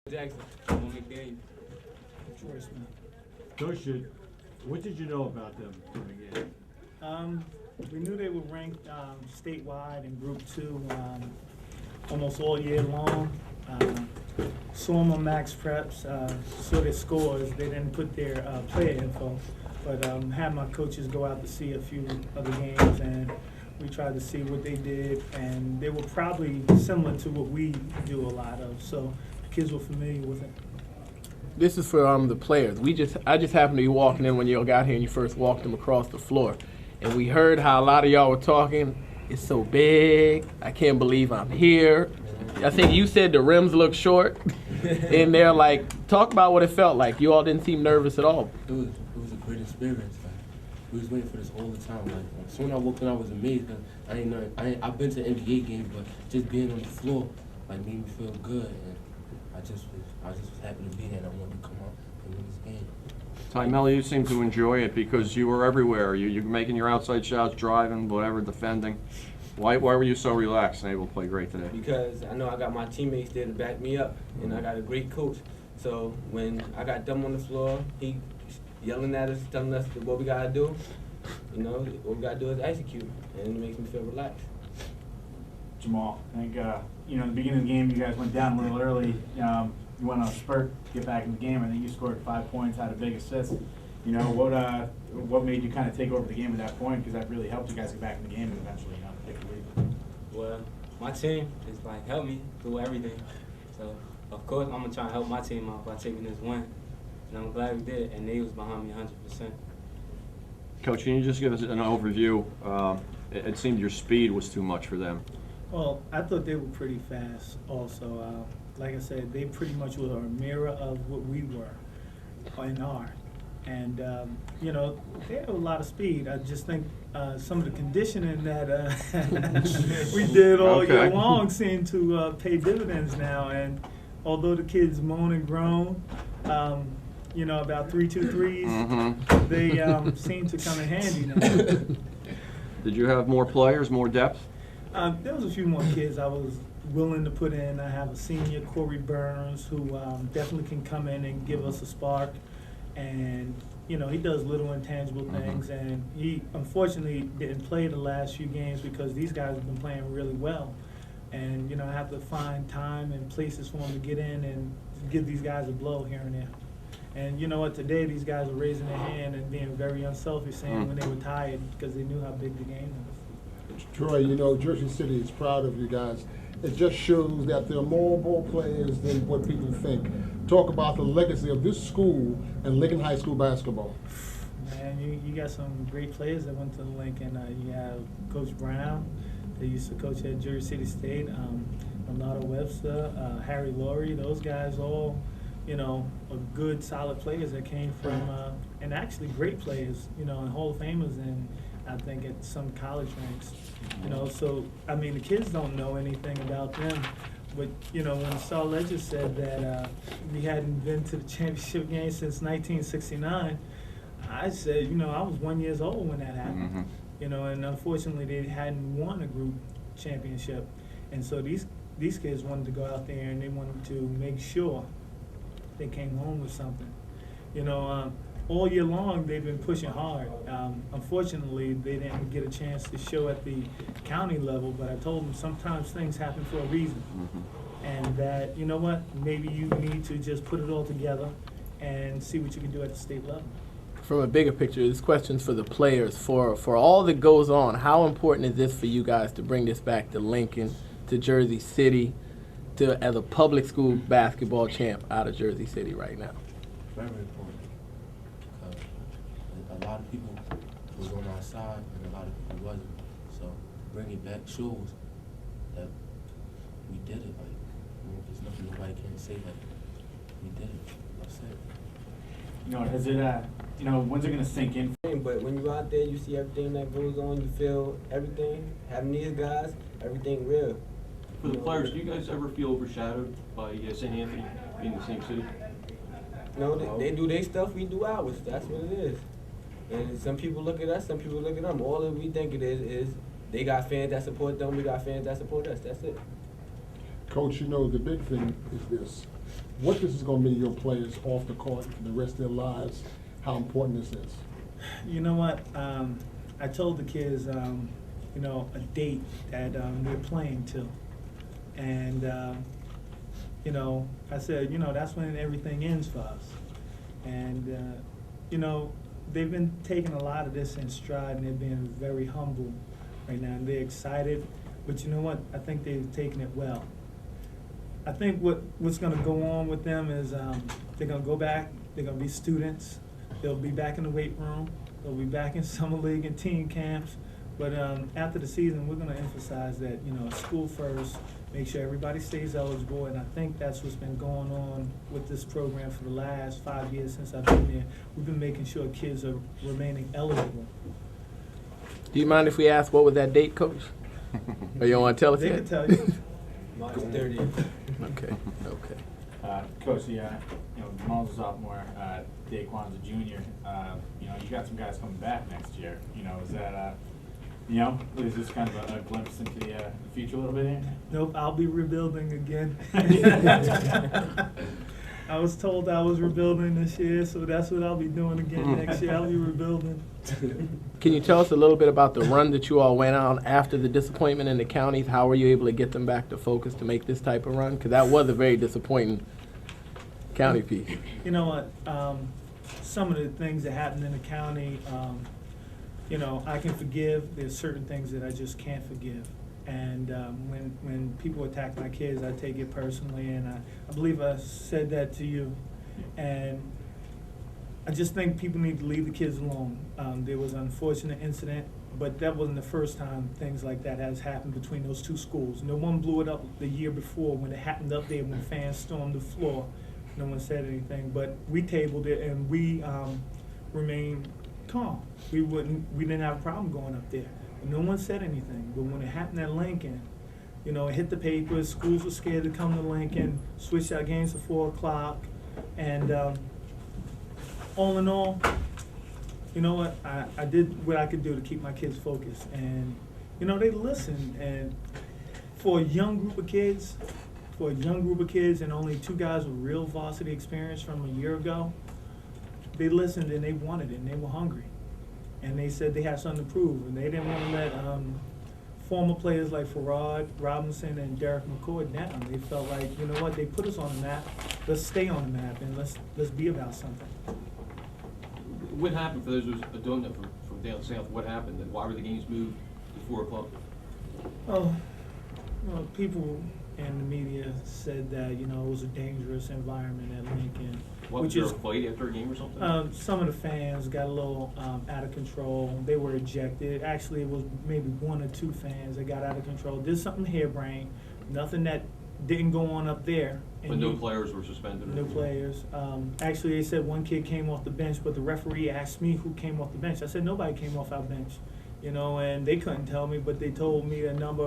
Jackson, on the game. Choice, man. Coach, what did you know about them coming in? We knew they were ranked statewide in Group 2 almost all year long. Saw them on Max Preps, saw their scores. They didn't put their player info, but had my coaches go out to see a few other games, and we tried to see what they did, and they were probably similar to what we do a lot of, so the kids were familiar with it. This is for the players. I just happened to be walking in when y'all got here and you first walked them across the floor. And we heard how a lot of y'all were talking. It's so big. I can't believe I'm here. I think you said the rims look short. And they're like, talk about what it felt like. You all didn't seem nervous at all. It was a great experience. Like, we was waiting for this all the time. Like, as soon as I walked in, I was amazed. Cause I've been to NBA games, but just being on the floor made me feel good. And I just was happy to be here, and I wanted to come out and win this game. Ty Melly, you seem to enjoy it because you were everywhere. You're making your outside shots, driving, whatever, defending. Why were you so relaxed and able to play great today? Because I know I got my teammates there to back me up, and I got a great coach. So when I got them on the floor, he yelling at us, telling us what we gotta do. You know, what we gotta do is execute, and it makes me feel relaxed. Jamal, I think in the beginning of the game, you guys went down a little early. You went on a spurt to get back in the game. I think you scored 5 points, had a big assist. You know, what made you kind of take over the game at that point? Because that really helped you guys get back in the game and eventually, take the lead. Well, my team is help me through everything. So of course I'm gonna try and help my team out by taking this win, and I'm glad we did it. And they was behind me 100%. Coach, can you just give us an overview? It seemed your speed was too much for them. Well, I thought they were pretty fast also. Like I said, they pretty much were a mirror of what we were and are. And, they have a lot of speed. I just think some of the conditioning that we did all year long seemed to pay dividends now. And although the kids moan and groan, about 3-2-3s, they seem to come in handy now. Did you have more players, more depth? There was a few more kids I was willing to put in. I have a senior, Corey Burns, who definitely can come in and give us a spark. And, he does little intangible things. And he, unfortunately, didn't play the last few games because these guys have been playing really well. And, I have to find time and places for him to get in and give these guys a blow here and there. And you know what, today these guys are raising their hand and being very unselfish, saying when they were tired because they knew how big the game was. Troy, Jersey City is proud of you guys. It just shows that there are more ball players than what people think. Talk about the legacy of this school and Lincoln High School basketball. Man, you got some great players that went to Lincoln. You have Coach Brown, that used to coach at Jersey City State, Leonardo Webster, Harry Laurie. Those guys all, are good, solid players that came from, and actually great players, and Hall of Famers and I think at some college ranks, so, the kids don't know anything about them. But, when Star Ledger said that we hadn't been to the championship game since 1969, I said, I was 1 year old when that happened. And unfortunately they hadn't won a group championship. And so these kids wanted to go out there and they wanted to make sure they came home with something. All year long, they've been pushing hard. Unfortunately, they didn't get a chance to show at the county level, but I told them sometimes things happen for a reason. And that, maybe you need to just put it all together and see what you can do at the state level. From a bigger picture, this question's for the players. For all that goes on, how important is this for you guys to bring this back to Lincoln, to Jersey City, as a public school basketball champ out of Jersey City right now? Very important. A lot of people was on our side and a lot of people wasn't. So bring it back shows that we did it. There's nothing nobody can say that we did it. That's it. Has it, when's it going to sink in? But when you're out there, you see everything that goes on, you feel everything. Having these guys, everything real. For the players, do you guys ever feel overshadowed by St. Anthony being in the same city? No, they do their stuff, we do ours. That's what it is. And some people look at us, some people look at them. All that we think it is they got fans that support them, we got fans that support us. That's it. Coach, the big thing is this. what this is going to mean to your players off the court for the rest of their lives, how important this is. You know what? I told the kids, you know, a date that we're playing to. And, you know, I said, you know, that's when everything ends for us. And, you know, they've been taking a lot of this in stride, and they're being very humble right now. And they're excited. But you know what? I think they've taken it well. I think what's going to go on with them is they're going to go back. They're going to be students. They'll be back in the weight room. They'll be back in summer league and team camps. But after the season, we're going to emphasize that, you know, school first, make sure everybody stays eligible. And I think that's what's been going on with this program for the last 5 years since I've been there. We've been making sure kids are remaining eligible. Do you mind if we ask what was that date, Coach? Or you don't want to tell us They yet? can tell you. March 30th. Okay, okay. Coach, you know, Jamal's a sophomore, Daquan's a junior. You know, you got some guys coming back next year. You know, is that, you know, is this kind of a glimpse into the future a little bit here? Nope, I'll be rebuilding again. I was told I was rebuilding this year, so that's what I'll be doing again next year. I'll be rebuilding. Can you tell us a little bit about the run that you all went on after the disappointment in the counties? How were you able to get them back to focus to make this type of run? Because that was a very disappointing county piece. You know what? Some of the things that happened in the county, you know, I can forgive. There's certain things that I just can't forgive. And when people attack my kids, I take it personally, and I believe I said that to you. And I just think people need to leave the kids alone. There was an unfortunate incident, but that wasn't the first time things like that has happened between those two schools. No one blew it up the year before when it happened up there when fans stormed the floor. No one said anything, but we tabled it and we remained calm. We didn't have a problem going up there. No one said anything, but when it happened at Lincoln, you know, it hit the papers. Schools were scared to come to Lincoln, switched our games to 4 o'clock, and all in all, you know what? I did what I could do to keep my kids focused, and you know, they listened. And for a young group of kids, and only 2 guys with real varsity experience from a year ago, they listened and they wanted it and they were hungry. And they said they had something to prove, and they didn't want to let former players like Farad Robinson and Derek McCord down. They felt like, you know what, they put us on the map. Let's stay on the map and let's be about something. What happened for those who are doing that from down south? What happened? And why were the games moved to 4 o'clock? Oh, well, people in the media said that, you know, it was a dangerous environment at Lincoln. What, was there a fight after a game or something? Some of the fans got a little out of control. They were ejected. Actually, it was maybe 1 or 2 fans that got out of control. Did something harebrained, nothing that didn't go on up there. But no players were suspended? No players. Actually, they said 1 kid came off the bench, but the referee asked me who came off the bench. I said nobody came off our bench, you know, and they couldn't tell me, but they told me a number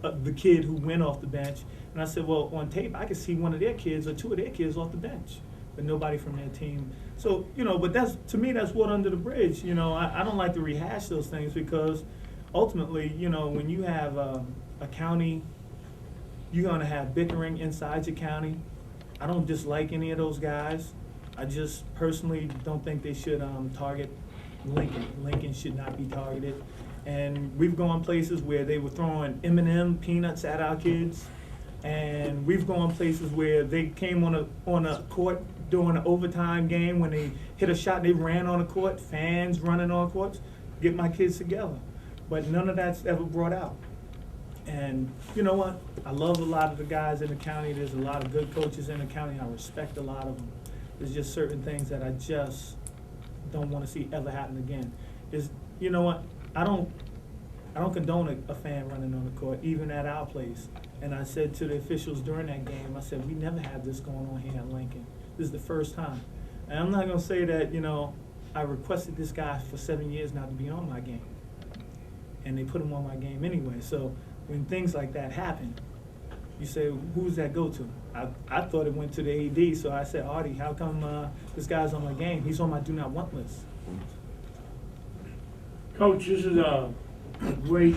of the kid who went off the bench. And I said, well, on tape, I could see 1 of their kids or 2 of their kids off the bench, but nobody from their team. So, you know, but that's, to me, that's water under the bridge. You know, I don't like to rehash those things because ultimately, you know, when you have a county, you're going to have bickering inside your county. I don't dislike any of those guys. I just personally don't think they should target Lincoln. Lincoln should not be targeted. And we've gone places where they were throwing M&M peanuts at our kids. And we've gone places where they came on a court during an overtime game. When they hit a shot, they ran on the court, fans running on courts, get my kids together. But none of that's ever brought out. And you know what? I love a lot of the guys in the county. There's a lot of good coaches in the county. I respect a lot of them. There's just certain things that I just don't want to see ever happen again. You know what? I don't condone a fan running on the court, even at our place. And I said to the officials during that game, I said, we never had this going on here at Lincoln. This is the first time. And I'm not going to say that, you know, I requested this guy for 7 years not to be on my game. And they put him on my game anyway. So when things like that happen, you say, who's that go to? I thought it went to the AD, so I said, Artie, how come this guy's on my game? He's on my do not want list. Coach, this is a great